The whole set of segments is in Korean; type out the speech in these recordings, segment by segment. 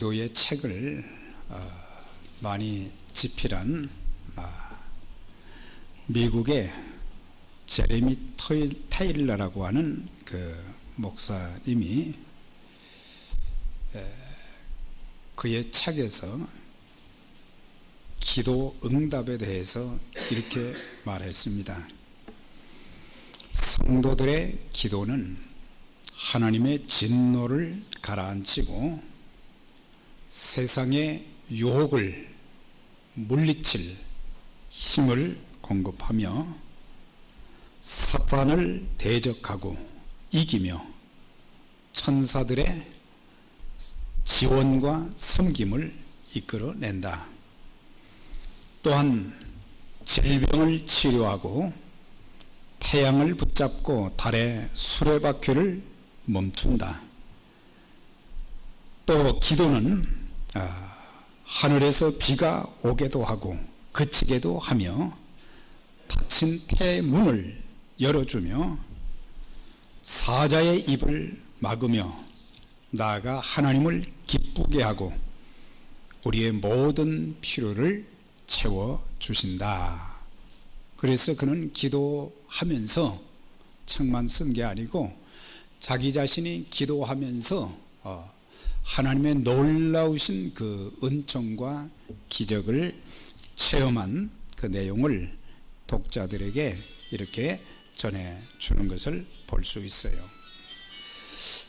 기도의 책을 많이 집필한 미국의 제레미 테일러라고 하는 그 목사님이 그의 책에서 기도 응답에 대해서 이렇게 말했습니다. 성도들의 기도는 하나님의 진노를 가라앉히고 세상의 유혹을 물리칠 힘을 공급하며 사탄을 대적하고 이기며 천사들의 지원과 섬김을 이끌어낸다. 또한 질병을 치료하고 태양을 붙잡고 달의 수레바퀴를 멈춘다. 또 기도는 하늘에서 비가 오게도 하고 그치게도 하며 닫힌 폐의 문을 열어주며 사자의 입을 막으며 나아가 하나님을 기쁘게 하고 우리의 모든 필요를 채워주신다. 그래서 그는 기도하면서 책만 쓴 게 아니고 자기 자신이 기도하면서 하나님의 놀라우신 그 은총과 기적을 체험한 그 내용을 독자들에게 이렇게 전해주는 것을 볼 수 있어요.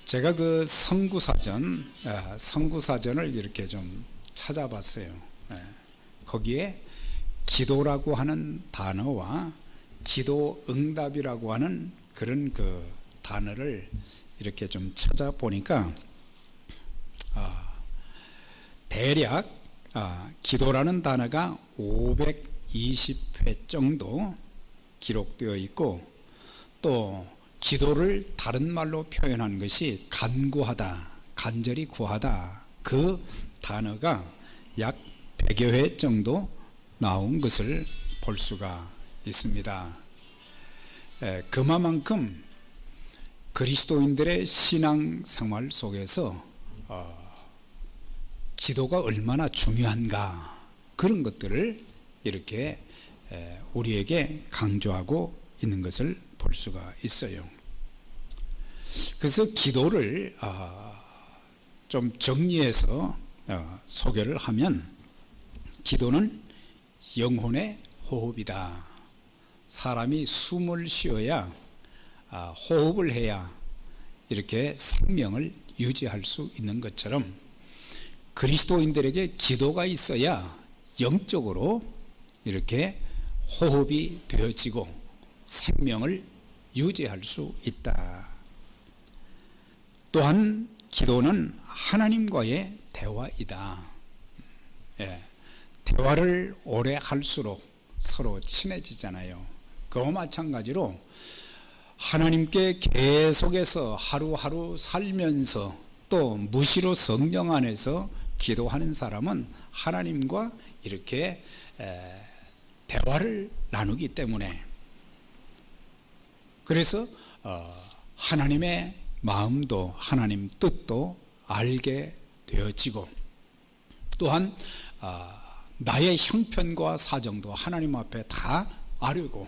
제가 그 선구사전을 이렇게 좀 찾아봤어요. 거기에 기도라고 하는 단어와 기도 응답이라고 하는 그런 그 단어를 이렇게 좀 찾아보니까 대략 기도라는 단어가 520회 정도 기록되어 있고, 또 기도를 다른 말로 표현한 것이 간구하다, 간절히 구하다, 그 단어가 약 100여 회 정도 나온 것을 볼 수가 있습니다. 그만큼 그리스도인들의 신앙생활 속에서 기도가 얼마나 중요한가, 그런 것들을 이렇게 우리에게 강조하고 있는 것을 볼 수가 있어요. 그래서 기도를 좀 정리해서 소개를 하면, 기도는 영혼의 호흡이다. 사람이 숨을 쉬어야, 호흡을 해야 이렇게 생명을 유지할 수 있는 것처럼 그리스도인들에게 기도가 있어야 영적으로 이렇게 호흡이 되어지고 생명을 유지할 수 있다. 또한 기도는 하나님과의 대화이다. 대화를 오래 할수록 서로 친해지잖아요. 그와 마찬가지로 하나님께 계속해서 하루하루 살면서 또 무시로 성령 안에서 기도하는 사람은 하나님과 이렇게 대화를 나누기 때문에, 그래서 하나님의 마음도 하나님 뜻도 알게 되어지고, 또한 나의 형편과 사정도 하나님 앞에 다 아뢰고,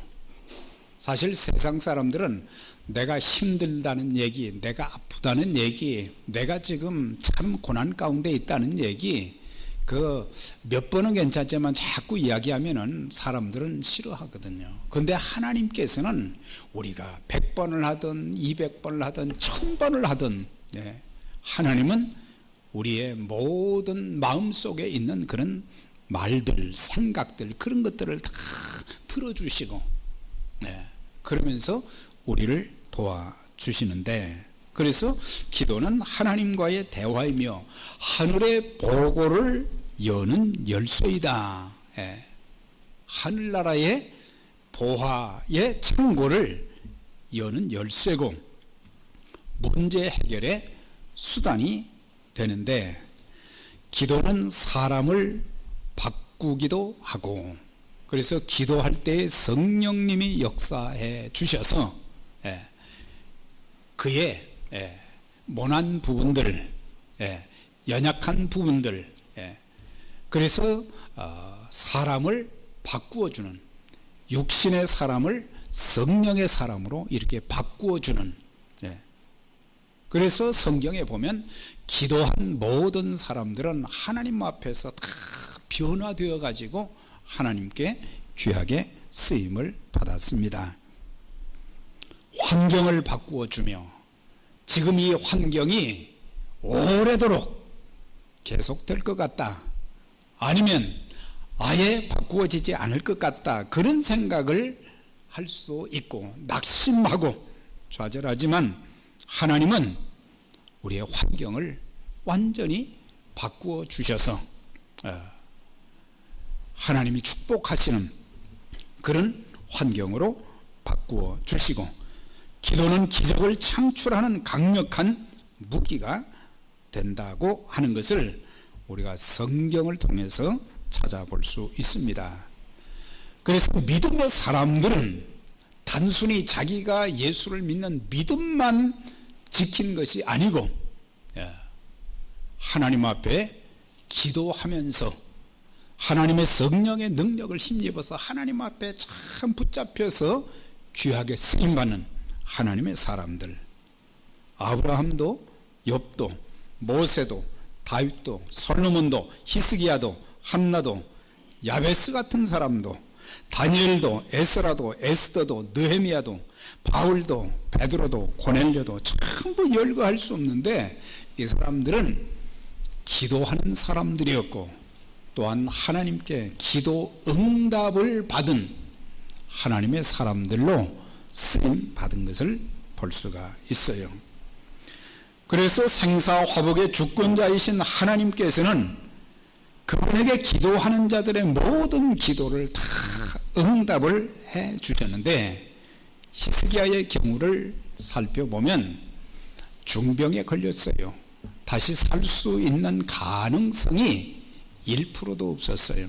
사실 세상 사람들은 내가 힘들다는 얘기, 내가 아프다는 얘기, 내가 지금 참 고난 가운데 있다는 얘기, 그 몇 번은 괜찮지만 자꾸 이야기하면은 사람들은 싫어하거든요. 그런데 하나님께서는 우리가 100번을 하든 200번을 하든 1000번을 하든, 하나님은 우리의 모든 마음속에 있는 그런 말들, 생각들, 그런 것들을 다 들어주시고, 그러면서 우리를 도와주시는데, 그래서 기도는 하나님과의 대화이며 하늘의 보고를 여는 열쇠이다. 하늘나라의 보화의 창고를 여는 열쇠고 문제 해결의 수단이 되는데, 기도는 사람을 바꾸기도 하고, 그래서 기도할 때 성령님이 역사해 주셔서 그의 모난 부분들, 연약한 부분들, 그래서 사람을 바꾸어주는, 육신의 사람을 성령의 사람으로 이렇게 바꾸어주는, 그래서 성경에 보면 기도한 모든 사람들은 하나님 앞에서 다 변화되어 가지고 하나님께 귀하게 쓰임을 받았습니다. 환경을 바꾸어주며 지금 이 환경이 오래도록 계속될 것 같다, 아니면 아예 바꾸어지지 않을 것 같다, 그런 생각을 할 수 있고 낙심하고 좌절하지만 하나님은 우리의 환경을 완전히 바꾸어 주셔서 하나님이 축복하시는 그런 환경으로 바꾸어 주시고, 기도는 기적을 창출하는 강력한 무기가 된다고 하는 것을 우리가 성경을 통해서 찾아볼 수 있습니다. 그래서 믿음의 사람들은 단순히 자기가 예수를 믿는 믿음만 지킨 것이 아니고 하나님 앞에 기도하면서 하나님의 성령의 능력을 힘입어서 하나님 앞에 참 붙잡혀서 귀하게 쓰임받는 하나님의 사람들, 아브라함도 욥도 모세도 다윗도 솔로몬도 히스기야도 한나도 야베스 같은 사람도 다니엘도 에스라도 에스더도 느헤미야도 바울도 베드로도 고넬료도 전부 열거할 수 없는데, 이 사람들은 기도하는 사람들이었고 또한 하나님께 기도 응답을 받은 하나님의 사람들로 쓰임 받은 것을 볼 수가 있어요. 그래서 생사화복의 주권자이신 하나님께서는 그분에게 기도하는 자들의 모든 기도를 다 응답을 해 주셨는데, 히스기야의 경우를 살펴보면 중병에 걸렸어요. 다시 살 수 있는 가능성이 1%도 없었어요.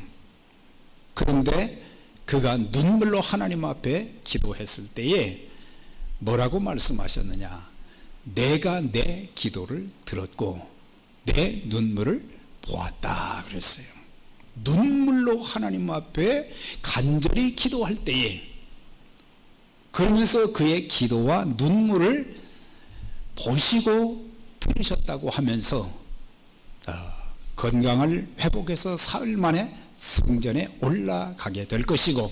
그런데 그가 눈물로 하나님 앞에 기도했을 때에 뭐라고 말씀하셨느냐? 내가 내 기도를 들었고 내 눈물을 보았다 그랬어요. 눈물로 하나님 앞에 간절히 기도할 때에, 그러면서 그의 기도와 눈물을 보시고 들으셨다고 하면서 건강을 회복해서 사흘 만에 성전에 올라가게 될 것이고,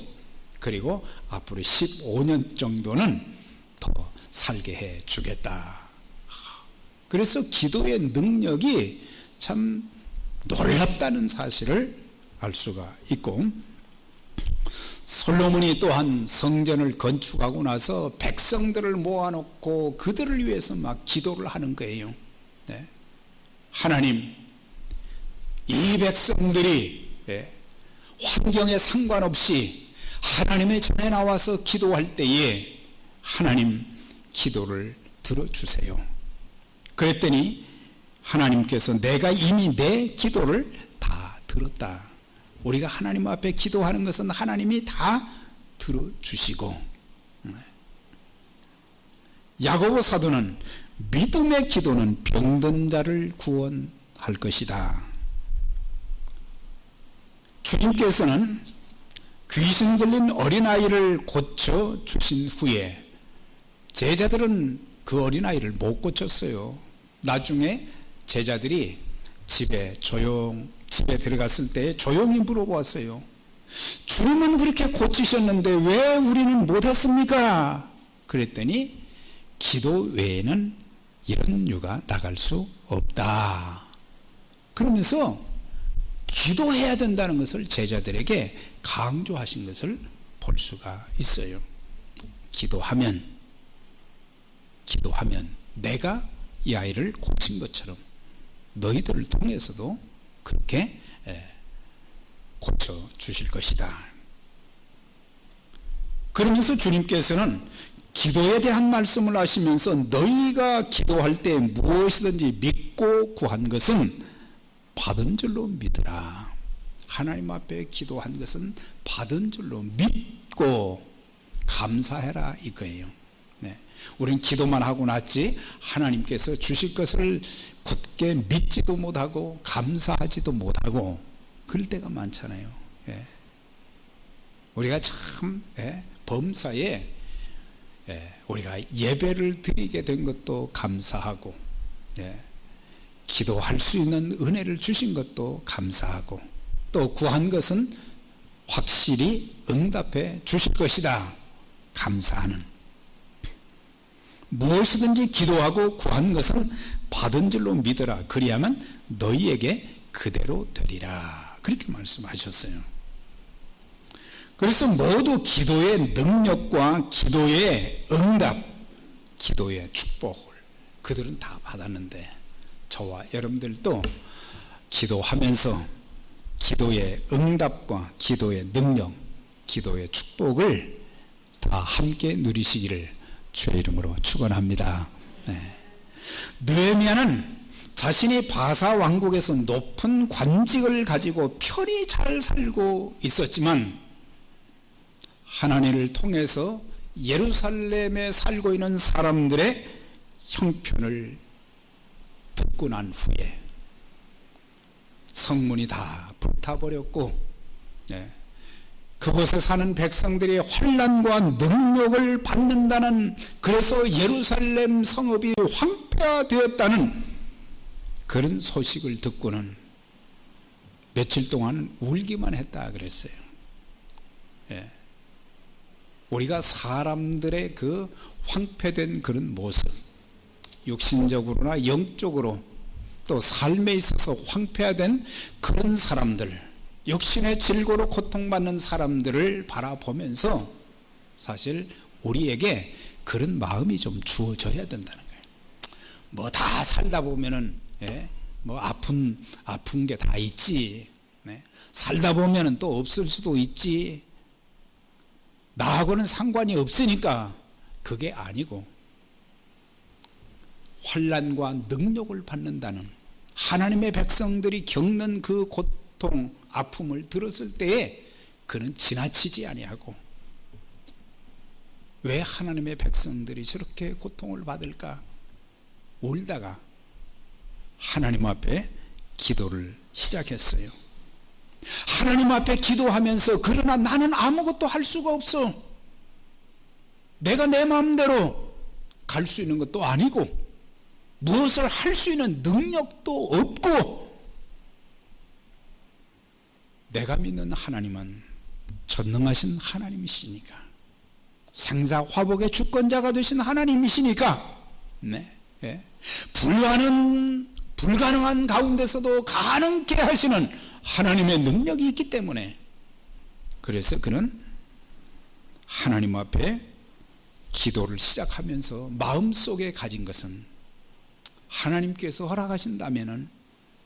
그리고 앞으로 15년 정도는 더 살게 해 주겠다. 그래서 기도의 능력이 참 놀랍다는 사실을 알 수가 있고, 솔로몬이 또한 성전을 건축하고 나서 백성들을 모아놓고 그들을 위해서 막 기도를 하는 거예요. 하나님, 이 백성들이 환경에 상관없이 하나님의 전에 나와서 기도할 때에 하나님 기도를 들어주세요. 그랬더니 하나님께서 내가 이미 내 기도를 다 들었다. 우리가 하나님 앞에 기도하는 것은 하나님이 다 들어주시고, 야고보 사도는 믿음의 기도는 병든 자를 구원할 것이다. 주님께서는 귀신 들린 어린아이를 고쳐주신 후에 제자들은 그 어린아이를 못 고쳤어요. 나중에 제자들이 집에 들어갔을 때 조용히 물어보았어요. 주님은 그렇게 고치셨는데 왜 우리는 못했습니까? 그랬더니 기도 외에는 이런 유가 나갈 수 없다. 그러면서 기도해야 된다는 것을 제자들에게 강조하신 것을 볼 수가 있어요. 기도하면 내가 이 아이를 고친 것처럼 너희들을 통해서도 그렇게 고쳐주실 것이다. 그러면서 주님께서는 기도에 대한 말씀을 하시면서 너희가 기도할 때 무엇이든지 믿고 구한 것은 받은 줄로 믿으라. 하나님 앞에 기도한 것은 받은 줄로 믿고 감사해라 이거예요. 네. 우리는 기도만 하고 났지 하나님께서 주실 것을 굳게 믿지도 못하고 감사하지도 못하고 그럴 때가 많잖아요. 예. 우리가 참 범사에 우리가 예배를 드리게 된 것도 감사하고 기도할 수 있는 은혜를 주신 것도 감사하고 또 구한 것은 확실히 응답해 주실 것이다 감사하는, 무엇이든지 기도하고 구한 것은 받은 줄로 믿어라 그리하면 너희에게 그대로 되리라 그렇게 말씀하셨어요. 그래서 모두 기도의 능력과 기도의 응답, 기도의 축복을 그들은 다 받았는데 저와 여러분들도 기도하면서 기도의 응답과 기도의 능력, 기도의 축복을 다 함께 누리시기를 주의 이름으로 축원합니다. 느헤미야는 자신이 바사 왕국에서 높은 관직을 가지고 편히 잘 살고 있었지만 하나님을 통해서 예루살렘에 살고 있는 사람들의 형편을 듣고 난 후에 성문이 다 불타버렸고 그곳에 사는 백성들이 환난과 능력을 받는다는, 그래서 예루살렘 성읍이 황폐화되었다는 그런 소식을 듣고는 며칠 동안 울기만 했다 그랬어요. 우리가 사람들의 그 황폐된 그런 모습, 육신적으로나 영적으로 또 삶에 있어서 황폐화된 그런 사람들, 육신의 질고로 고통받는 사람들을 바라보면서 사실 우리에게 그런 마음이 좀 주어져야 된다는 거예요. 뭐 다 살다 보면은 뭐 아픈 게 다 있지, 살다 보면은 또 없을 수도 있지, 나하고는 상관이 없으니까 그게 아니고 환난과 능력을 받는다는, 하나님의 백성들이 겪는 그 고통, 아픔을 들었을 때에 그는 지나치지 아니하고 왜 하나님의 백성들이 저렇게 고통을 받을까 울다가 하나님 앞에 기도를 시작했어요. 하나님 앞에 기도하면서 그러나 나는 아무것도 할 수가 없어, 내가 내 마음대로 갈 수 있는 것도 아니고 무엇을 할 수 있는 능력도 없고 내가 믿는 하나님은 전능하신 하나님이시니까, 생사화복의 주권자가 되신 하나님이시니까 불가능한 가운데서도 가능케 하시는 하나님의 능력이 있기 때문에, 그래서 그는 하나님 앞에 기도를 시작하면서 마음속에 가진 것은 하나님께서 허락하신다면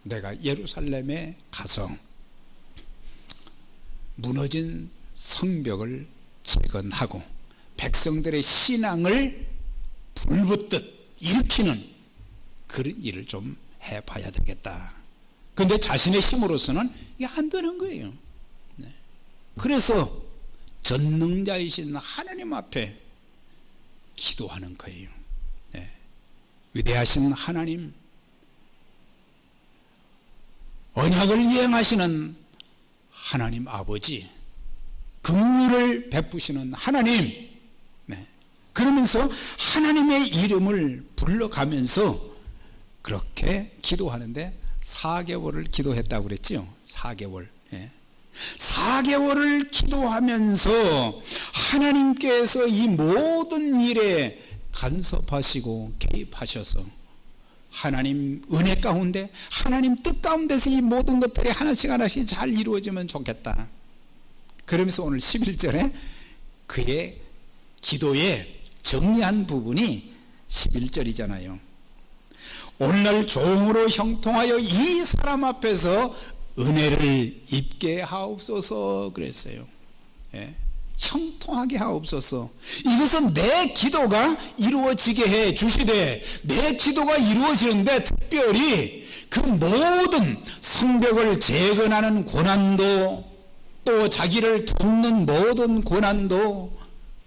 내가 예루살렘에 가서 무너진 성벽을 재건하고 백성들의 신앙을 불붙듯 일으키는 그런 일을 좀 해봐야 되겠다. 그런데 자신의 힘으로서는 이게 안 되는 거예요. 그래서 전능자이신 하나님 앞에 기도하는 거예요. 위대하신 하나님, 언약을 이행하시는 하나님 아버지, 긍휼을 베푸시는 하나님, 그러면서 하나님의 이름을 불러가면서 그렇게 기도하는데 4개월을 기도했다고 그랬죠. 4개월. 4개월을 기도하면서 하나님께서 이 모든 일에 간섭하시고 개입하셔서 하나님 은혜 가운데, 하나님 뜻 가운데서 이 모든 것들이 하나씩 하나씩 잘 이루어지면 좋겠다. 그러면서 오늘 11절에 그의 기도에 정리한 부분이 11절이잖아요. 오늘날 종으로 형통하여 이 사람 앞에서 은혜를 입게 하옵소서 그랬어요. 형통하게 하옵소서. 이것은 내 기도가 이루어지게 해 주시되, 내 기도가 이루어지는데 특별히 그 모든 성벽을 재건하는 고난도, 또 자기를 돕는 모든 고난도,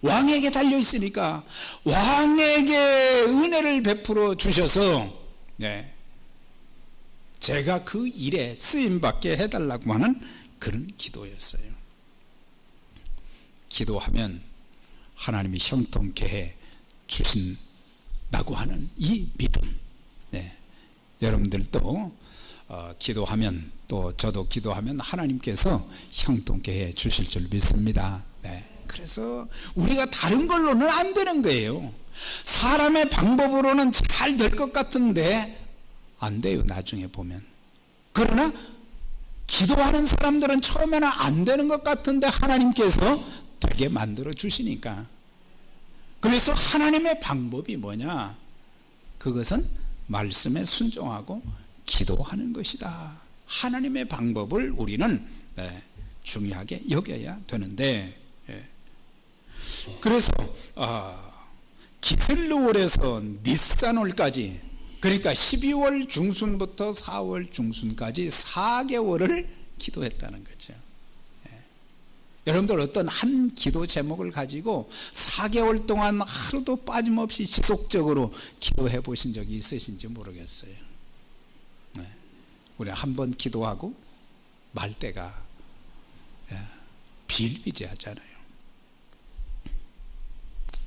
왕에게 달려 있으니까 왕에게 은혜를 베풀어 주셔서 제가 그 일에 쓰임받게 해달라고 하는 그런 기도였어요. 기도하면 하나님이 형통케 해 주신다고 하는 이 믿음. 여러분들도 기도하면, 또 저도 기도하면 하나님께서 형통케 해 주실 줄 믿습니다. 그래서 우리가 다른 걸로는 안 되는 거예요. 사람의 방법으로는 잘 될 것 같은데 안 돼요, 나중에 보면. 그러나 기도하는 사람들은 처음에는 안 되는 것 같은데 하나님께서 되게 만들어 주시니까. 그래서 하나님의 방법이 뭐냐? 그것은 말씀에 순종하고 기도하는 것이다. 하나님의 방법을 우리는 중요하게 여겨야 되는데, 그래서 기슬르월에서 니산월까지, 그러니까 12월 중순부터 4월 중순까지 4개월을 기도했다는 거죠. 여러분들 어떤 한 기도 제목을 가지고 4개월 동안 하루도 빠짐없이 지속적으로 기도해 보신 적이 있으신지 모르겠어요. 우리 한번 기도하고 말 때가 비일비재하잖아요.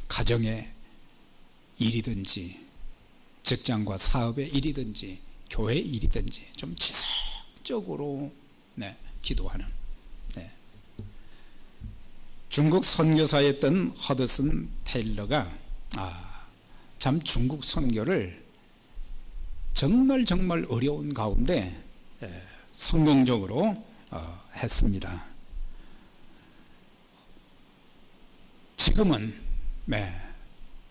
가정의 일이든지 직장과 사업의 일이든지 교회 일이든지 좀 지속적으로 기도하는. 중국 선교사였던 허드슨 테일러가 참 중국 선교를 정말 어려운 가운데 성공적으로 했습니다. 지금은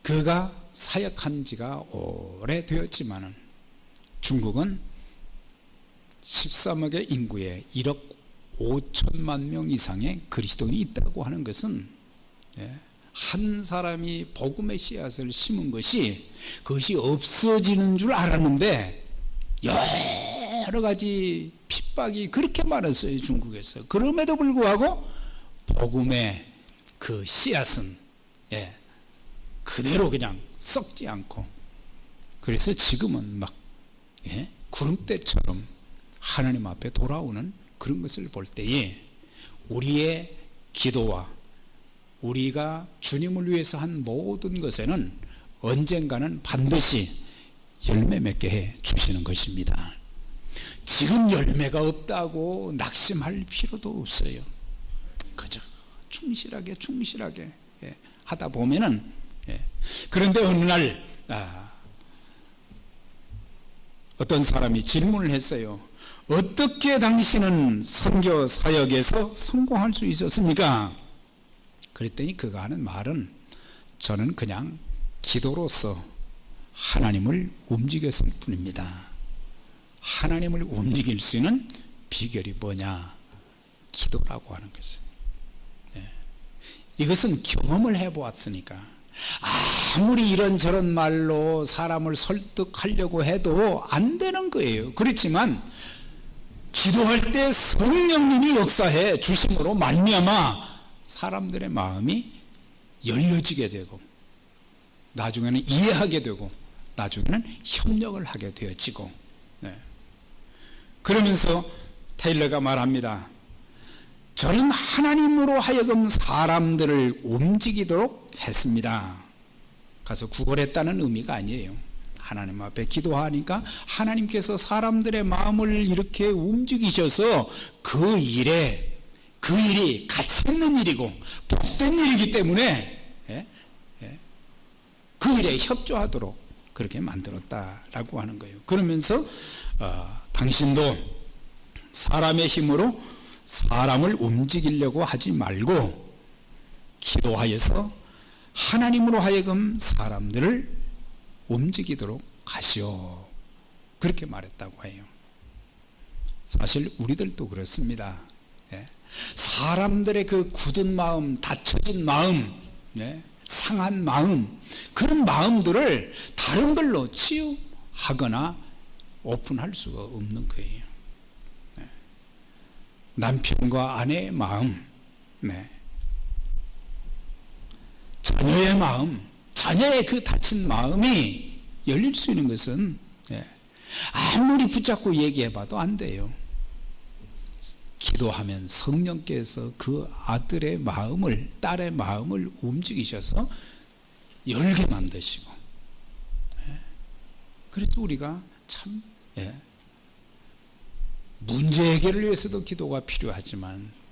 그가 사역한 지가 오래되었지만 중국은 13억의 인구에 1억 5천만 명 이상의 그리스도인이 있다고 하는 것은 한 사람이 복음의 씨앗을 심은 것이 그것이 없어지는 줄 알았는데 여러 가지 핍박이 그렇게 많았어요, 중국에서. 그럼에도 불구하고 복음의 그 씨앗은 그대로 그냥 썩지 않고, 그래서 지금은 막 구름대처럼 하나님 앞에 돌아오는 그런 것을 볼 때에 우리의 기도와 우리가 주님을 위해서 한 모든 것에는 언젠가는 반드시 열매 맺게 해 주시는 것입니다. 지금 열매가 없다고 낙심할 필요도 없어요. 그저 충실하게 하다 보면은. 그런데 어느 날 어떤 사람이 질문을 했어요. 어떻게 당신은 선교 사역에서 성공할 수 있었습니까? 그랬더니 그가 하는 말은, 저는 그냥 기도로서 하나님을 움직였을 뿐입니다. 하나님을 움직일 수 있는 비결이 뭐냐? 기도라고 하는 것이에요. 이것은 경험을 해보았으니까 아무리 이런저런 말로 사람을 설득하려고 해도 안 되는 거예요. 그렇지만 기도할 때 성령님이 역사해 주심으로 말미암아 사람들의 마음이 열려지게 되고 나중에는 이해하게 되고 나중에는 협력을 하게 되어지고. 그러면서 테일러가 말합니다. 저는 하나님으로 하여금 사람들을 움직이도록 했습니다. 가서 구걸했다는 의미가 아니에요. 하나님 앞에 기도하니까 하나님께서 사람들의 마음을 이렇게 움직이셔서 그 일이 가치 있는 일이고 복된 일이기 때문에 그 일에 협조하도록 그렇게 만들었다라고 하는 거예요. 그러면서 당신도 사람의 힘으로 사람을 움직이려고 하지 말고 기도하여서 하나님으로 하여금 사람들을 움직이도록 하시오, 그렇게 말했다고 해요. 사실 우리들도 그렇습니다. 사람들의 그 굳은 마음, 닫혀진 마음, 상한 마음, 그런 마음들을 다른 걸로 치유하거나 오픈할 수가 없는 거예요. 남편과 아내의 마음, 자녀의 마음, 자녀의 그 다친 마음이 열릴 수 있는 것은 아무리 붙잡고 얘기해봐도 안 돼요. 기도하면 성령께서 그 아들의 마음을, 딸의 마음을 움직이셔서 열게 만드시고, 그래서 우리가 참 문제 해결을 위해서도 기도가 필요하지만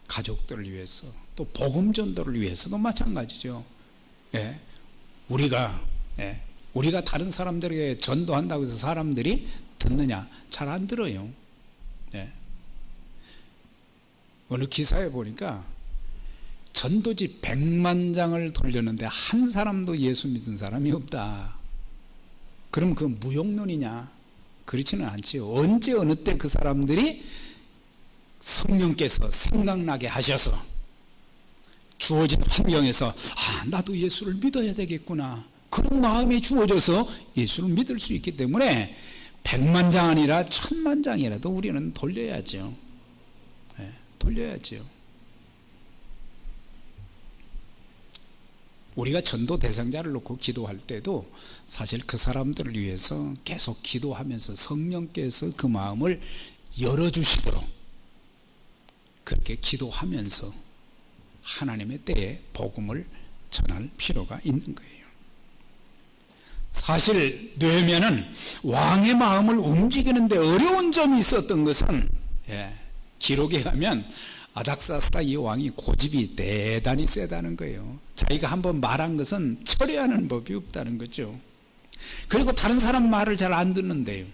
가족들을 위해서 또 복음 전도를 위해서도 마찬가지죠. 우리가 다른 사람들에게 전도한다고 해서 사람들이 듣느냐? 잘 안 들어요. 어느 기사에 보니까 전도지 100만 장을 돌렸는데 한 사람도 예수 믿은 사람이 없다. 그럼 그건 무용론이냐? 그렇지는 않지요. 언제 어느 때 그 사람들이 성령께서 생각나게 하셔서 주어진 환경에서 나도 예수를 믿어야 되겠구나, 그런 마음이 주어져서 예수를 믿을 수 있기 때문에 100만 장 아니라 1000만 장이라도 우리는 돌려야죠. 돌려야죠. 우리가 전도 대상자를 놓고 기도할 때도 사실 그 사람들을 위해서 계속 기도하면서 성령께서 그 마음을 열어주시도록 그렇게 기도하면서 하나님의 때에 복음을 전할 필요가 있는 거예요. 사실 느헤미야는 왕의 마음을 움직이는데 어려운 점이 있었던 것은 기록에 가면 아닥사스다 이 왕이 고집이 대단히 세다는 거예요. 자기가 한번 말한 것은 철회하는 법이 없다는 거죠. 그리고 다른 사람 말을 잘 안 듣는데요.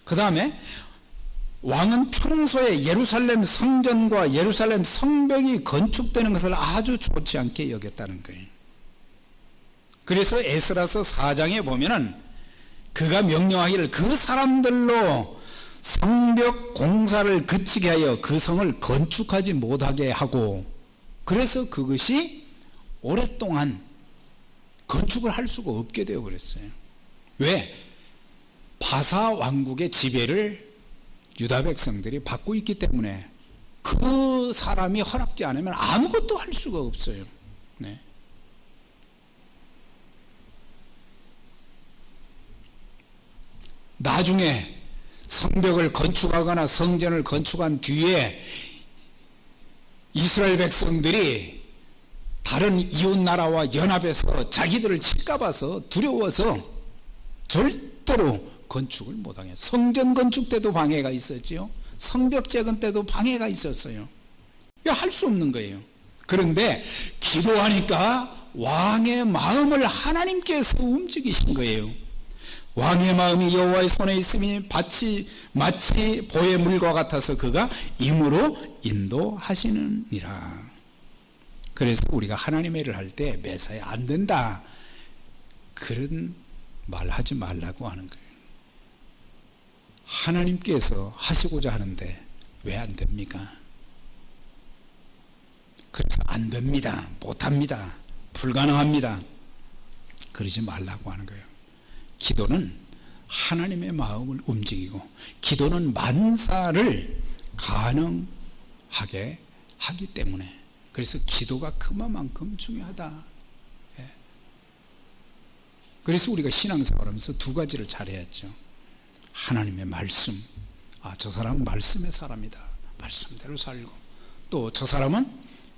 그 다음에 왕은 평소에 예루살렘 성전과 예루살렘 성벽이 건축되는 것을 아주 좋지 않게 여겼다는 거예요. 그래서 에스라서 4장에 보면은 그가 명령하기를 그 사람들로 성벽 공사를 그치게 하여 그 성을 건축하지 못하게 하고, 그래서 그것이 오랫동안 건축을 할 수가 없게 되어 버렸어요. 왜? 바사 왕국의 지배를 유다 백성들이 받고 있기 때문에 그 사람이 허락지 않으면 아무것도 할 수가 없어요. 나중에 성벽을 건축하거나 성전을 건축한 뒤에 이스라엘 백성들이 다른 이웃 나라와 연합해서 자기들을 칠까 봐서 두려워서 절대로 건축을 못하게, 성전 건축 때도 방해가 있었지요. 성벽 재건 때도 방해가 있었어요. 할 수 없는 거예요. 그런데 기도하니까 왕의 마음을 하나님께서 움직이신 거예요. 왕의 마음이 여호와의 손에 있으니 마치 보의 물과 같아서 그가 임으로 인도하시느니라. 그래서 우리가 하나님의 일을 할 때 매사에 안 된다, 그런 말 하지 말라고 하는 거예요. 하나님께서 하시고자 하는데 왜 안 됩니까? 그래서 안 됩니다, 못합니다, 불가능합니다, 그러지 말라고 하는 거예요. 기도는 하나님의 마음을 움직이고, 기도는 만사를 가능하게 하기 때문에, 그래서 기도가 그만큼 중요하다. 그래서 우리가 신앙생활하면서 두 가지를 잘해야죠. 하나님의 말씀, 저 사람은 말씀의 사람이다, 말씀대로 살고, 또 저 사람은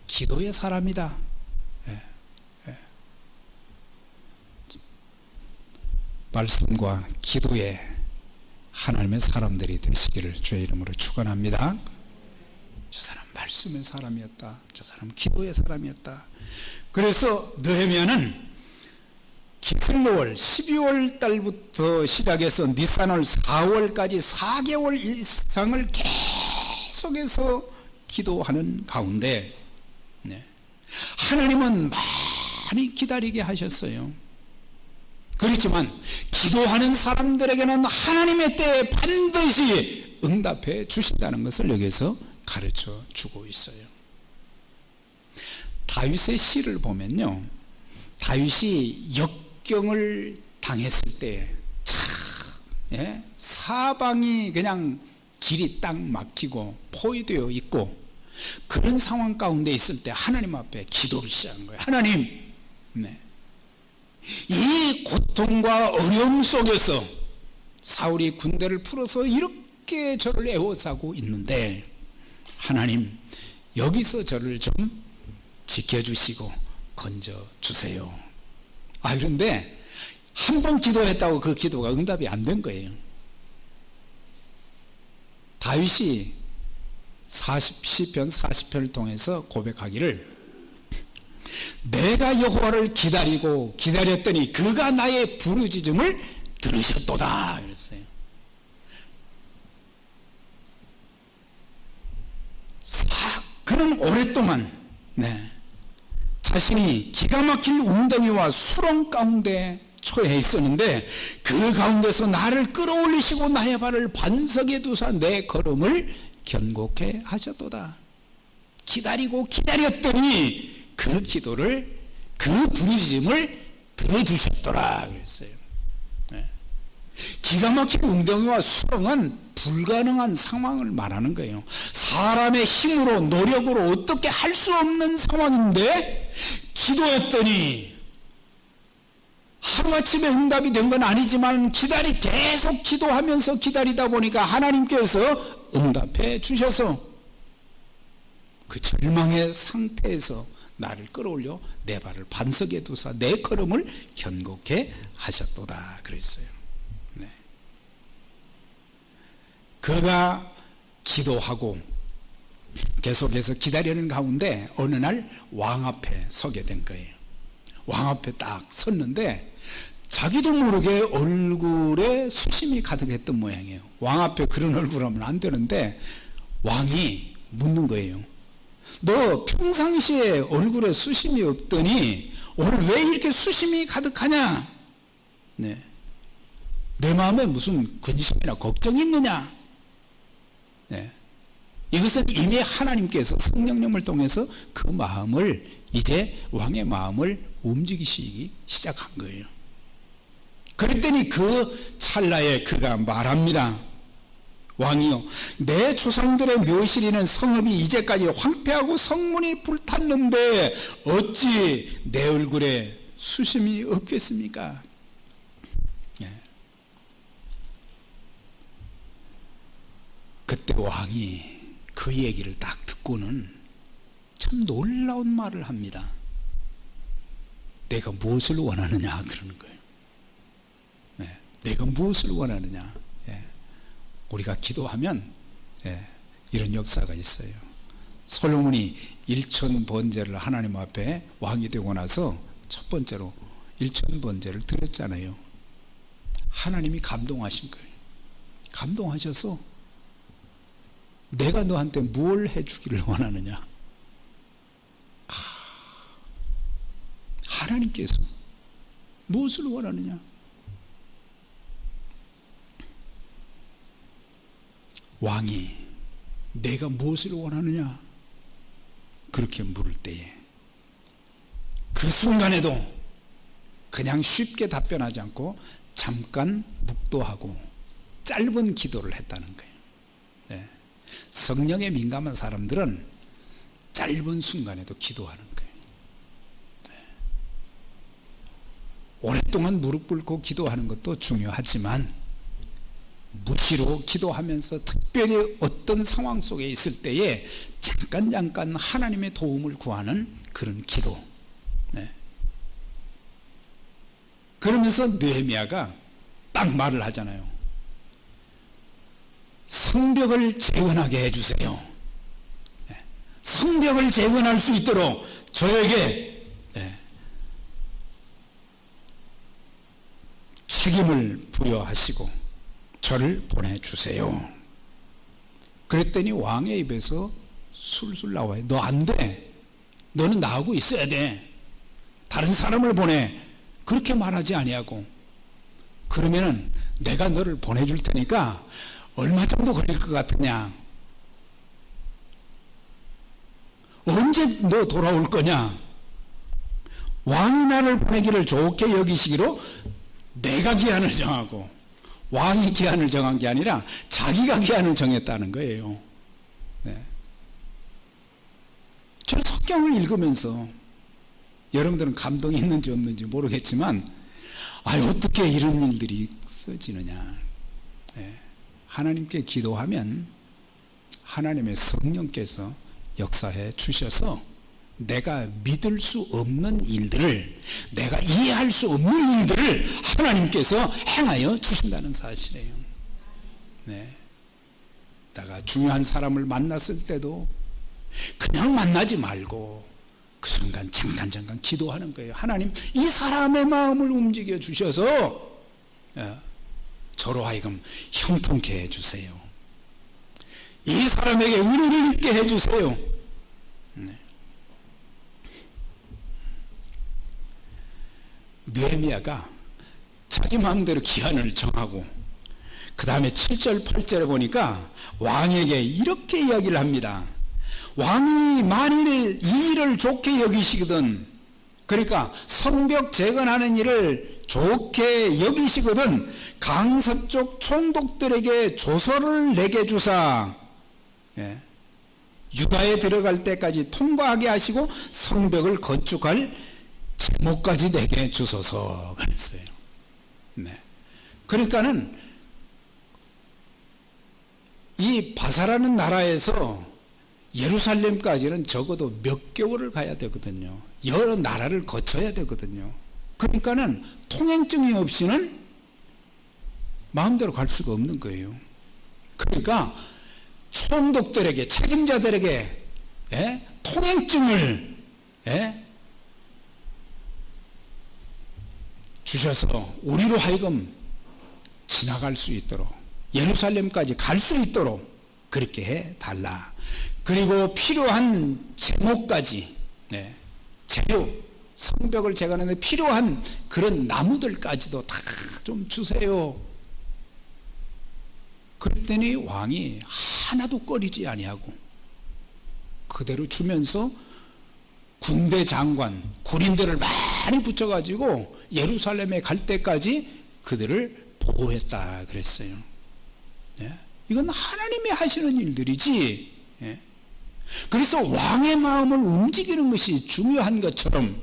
기도의 사람이다. 말씀과 기도에 하나님의 사람들이 되시기를 주의 이름으로 축원합니다. 저 사람 말씀의 사람이었다, 저 사람 기도의 사람이었다. 그래서 느헤미야는 기슬로월 12월 달부터 시작해서 니산월 4월까지 4개월 이상을 계속해서 기도하는 가운데 하나님은 많이 기다리게 하셨어요. 그렇지만 기도하는 사람들에게는 하나님의 때에 반드시 응답해 주신다는 것을 여기서 가르쳐 주고 있어요. 다윗의 시를 보면요, 다윗이 역경을 당했을 때 사방이 그냥 길이 딱 막히고 포위되어 있고, 그런 상황 가운데 있을 때 하나님 앞에 기도를 시작한 거예요. 하나님, 네. 이 고통과 어려움 속에서 사울이 군대를 풀어서 이렇게 저를 애워싸고 있는데 하나님, 여기서 저를 좀 지켜주시고 건져주세요. 그런데 한 번 기도했다고 그 기도가 응답이 안 된 거예요. 다윗이 시편 40편을 통해서 고백하기를, 내가 여호와를 기다리고 기다렸더니 그가 나의 부르짖음을 들으셨도다 그랬어요. 그는 오랫동안 자신이 기가 막힐 웅덩이와 수렁 가운데 처해 있었는데 그 가운데서 나를 끌어올리시고 나의 발을 반석에 두사 내 걸음을 견고케 하셨도다. 기다리고 기다렸더니 그 기도를, 그 부르짖음을 들어주셨더라 그랬어요. 기가 막힌 웅덩이와 수렁은 불가능한 상황을 말하는 거예요. 사람의 힘으로 노력으로 어떻게 할 수 없는 상황인데 기도했더니 하루아침에 응답이 된 건 아니지만 계속 기도하면서 기다리다 보니까 하나님께서 응답해 주셔서 그 절망의 상태에서 나를 끌어올려 내 발을 반석에 두사 내 걸음을 견고케 하셨도다 그랬어요. 네. 그가 기도하고 계속해서 기다리는 가운데 어느 날 왕 앞에 서게 된 거예요. 왕 앞에 딱 섰는데 자기도 모르게 얼굴에 수심이 가득했던 모양이에요. 왕 앞에 그런 얼굴 하면 안 되는데 왕이 묻는 거예요. 너 평상시에 얼굴에 수심이 없더니 오늘 왜 이렇게 수심이 가득하냐? 네. 내 마음에 무슨 근심이나 걱정이 있느냐? 네. 이것은 이미 하나님께서 성령님을 통해서 그 마음을, 이제 왕의 마음을 움직이시기 시작한 거예요. 그랬더니 그 찰나에 그가 말합니다. 왕이요, 내 조상들의 묘실이는 성읍이 이제까지 황폐하고 성문이 불탔는데 어찌 내 얼굴에 수심이 없겠습니까? 예. 그때 왕이 그 얘기를 딱 듣고는 참 놀라운 말을 합니다. 내가 무엇을 원하느냐 그러는 거예요. 네. 내가 무엇을 원하느냐. 예. 우리가 기도하면 이런 역사가 있어요. 솔로몬이 1000번제를 하나님 앞에 왕이 되고 나서 첫 번째로 1000번제를 드렸잖아요. 하나님이 감동하신 거예요. 감동하셔서 내가 너한테 뭘 해주기를 원하느냐. 하나님께서 무엇을 원하느냐. 왕이 내가 무엇을 원하느냐 그렇게 물을 때에 그 순간에도 그냥 쉽게 답변하지 않고 잠깐 묵도하고 짧은 기도를 했다는 거예요. 네. 성령에 민감한 사람들은 짧은 순간에도 기도하는 거예요. 네. 오랫동안 무릎 꿇고 기도하는 것도 중요하지만 무시로 기도하면서 특별히 어떤 상황 속에 있을 때에 잠깐 하나님의 도움을 구하는 그런 기도. 네. 그러면서 느헤미야가 딱 말을 하잖아요. 성벽을 재건하게 해주세요. 네. 성벽을 재건할 수 있도록 저에게 책임을 부여하시고 저를 보내주세요. 그랬더니 왕의 입에서 술술 나와요. 너 안 돼. 너는 나하고 있어야 돼. 다른 사람을 보내. 그렇게 말하지 아니하고, 그러면은 내가 너를 보내줄 테니까 얼마 정도 걸릴 것 같으냐? 언제 너 돌아올 거냐? 왕이 나를 보내기를 좋게 여기시기로 내가 기한을 정하고, 왕이 기한을 정한 게 아니라 자기가 기한을 정했다는 거예요. 네. 성경을 읽으면서 여러분들은 감동이 있는지 없는지 모르겠지만 어떻게 이런 일들이 써지느냐. 하나님께 기도하면 하나님의 성령께서 역사해 주셔서 내가 믿을 수 없는 일들을, 내가 이해할 수 없는 일들을 하나님께서 행하여 주신다는 사실이에요. 내가 중요한 사람을 만났을 때도 그냥 만나지 말고 그 순간 잠깐 기도하는 거예요. 하나님, 이 사람의 마음을 움직여 주셔서 저로 하여금 형통케 해주세요. 이 사람에게 은혜를 입게 해주세요. 느헤미야가 자기 마음대로 기한을 정하고 그 다음에 7절 8절에 보니까 왕에게 이렇게 이야기를 합니다. 왕이 만일 이 일을 좋게 여기시거든, 그러니까 성벽 재건하는 일을 좋게 여기시거든 강서쪽 총독들에게 조서를 내게 주사 유다에 들어갈 때까지 통과하게 하시고 성벽을 건축할 제목까지 내게 주소서 그랬어요. 그러니까는 이 바사라는 나라에서 예루살렘까지는 적어도 몇 개월을 가야 되거든요. 여러 나라를 거쳐야 되거든요. 그러니까는 통행증이 없이는 마음대로 갈 수가 없는 거예요. 그러니까 총독들에게, 책임자들에게 통행증을 주셔서 우리로 하여금 지나갈 수 있도록, 예루살렘까지 갈 수 있도록 그렇게 해달라. 그리고 필요한 제목까지, 재료, 성벽을 재건하는데 필요한 그런 나무들까지도 다 좀 주세요. 그랬더니 왕이 하나도 꺼리지 아니하고 그대로 주면서 군대 장관, 군인들을 많이 붙여가지고 예루살렘에 갈 때까지 그들을 보호했다 그랬어요. 이건 하나님이 하시는 일들이지. 그래서 왕의 마음을 움직이는 것이 중요한 것처럼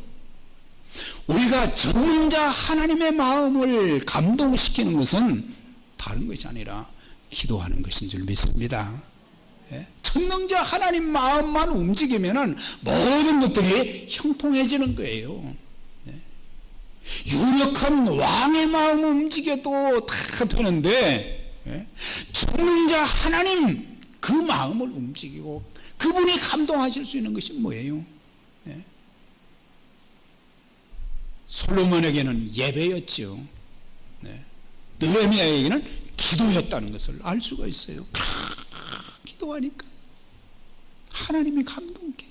우리가 전능자 하나님의 마음을 감동시키는 것은 다른 것이 아니라 기도하는 것인 줄 믿습니다. 전능자 하나님 마음만 움직이면 모든 것들이 형통해지는 거예요. 유력한 왕의 마음을 움직여도 다 되는데 전능자 하나님 그 마음을 움직이고 그분이 감동하실 수 있는 것이 뭐예요? 솔로몬에게는 예배였죠. 느헤미야에게는 기도였다는 것을 알 수가 있어요. 기도하니까 하나님이 감동케.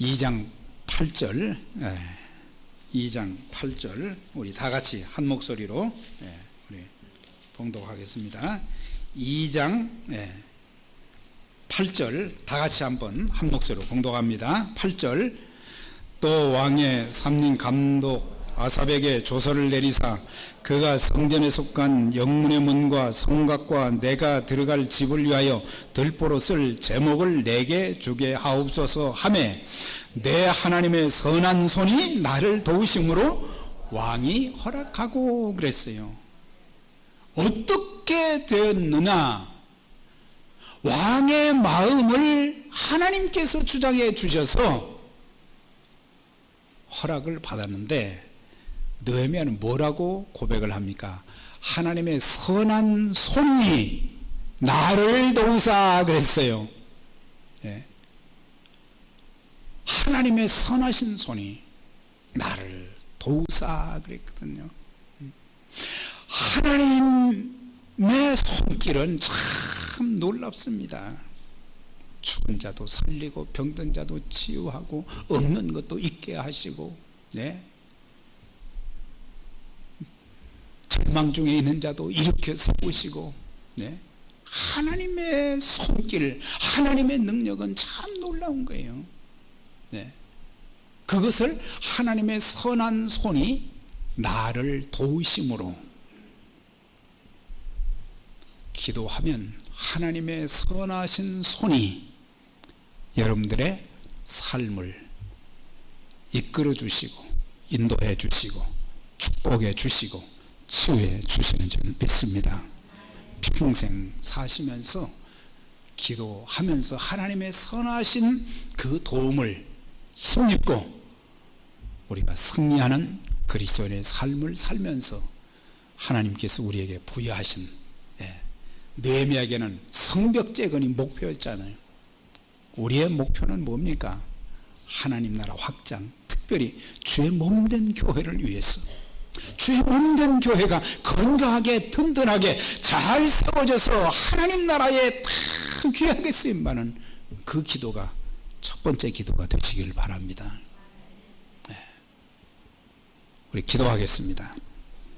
2장 8절 2장 8절 우리 다 같이 한 목소리로 우리 봉독하겠습니다. 2장 8절 다 같이 한번 한 목소리로 봉독합니다. 8절 또 왕의 삼림 감독 아삽에게 조서를 내리사 그가 성전에 속한 영문의 문과 성곽과 내가 들어갈 집을 위하여 들보로 쓸 제목을 내게 주게 하옵소서 하매 내 하나님의 선한 손이 나를 도우심으로 왕이 허락하고 그랬어요. 어떻게 되었느냐? 왕의 마음을 하나님께서 주장해 주셔서 허락을 받았는데 느헤미야는 뭐라고 고백을 합니까? 하나님의 선한 손이 나를 도우사 그랬어요. 하나님의 선하신 손이 나를 도우사 그랬거든요. 하나님의 손길은 참 놀랍습니다. 죽은 자도 살리고 병든 자도 치유하고 없는 것도 있게 하시고 절망 중에 있는 자도 일으켜 세우시고 하나님의 손길, 하나님의 능력은 참 놀라운 거예요. 그것을 하나님의 선한 손이 나를 도우심으로 기도하면 하나님의 선하신 손이 여러분들의 삶을 이끌어 주시고 인도해 주시고 축복해 주시고 치유해 주시는 줄 믿습니다. 평생 사시면서 기도하면서 하나님의 선하신 그 도움을 힘입고 우리가 승리하는 그리스도인의 삶을 살면서 하나님께서 우리에게 부여하신 느헤미야에게는 성벽재건이 목표였잖아요. 우리의 목표는 뭡니까? 하나님 나라 확장, 특별히 주의 몸된 교회를 위해서, 주의 몸된 교회가 건강하게 든든하게 잘 세워져서 하나님 나라에 다 귀하게 쓰임받는 그 기도가 첫 번째 기도가 되시길 바랍니다. 우리 기도하겠습니다.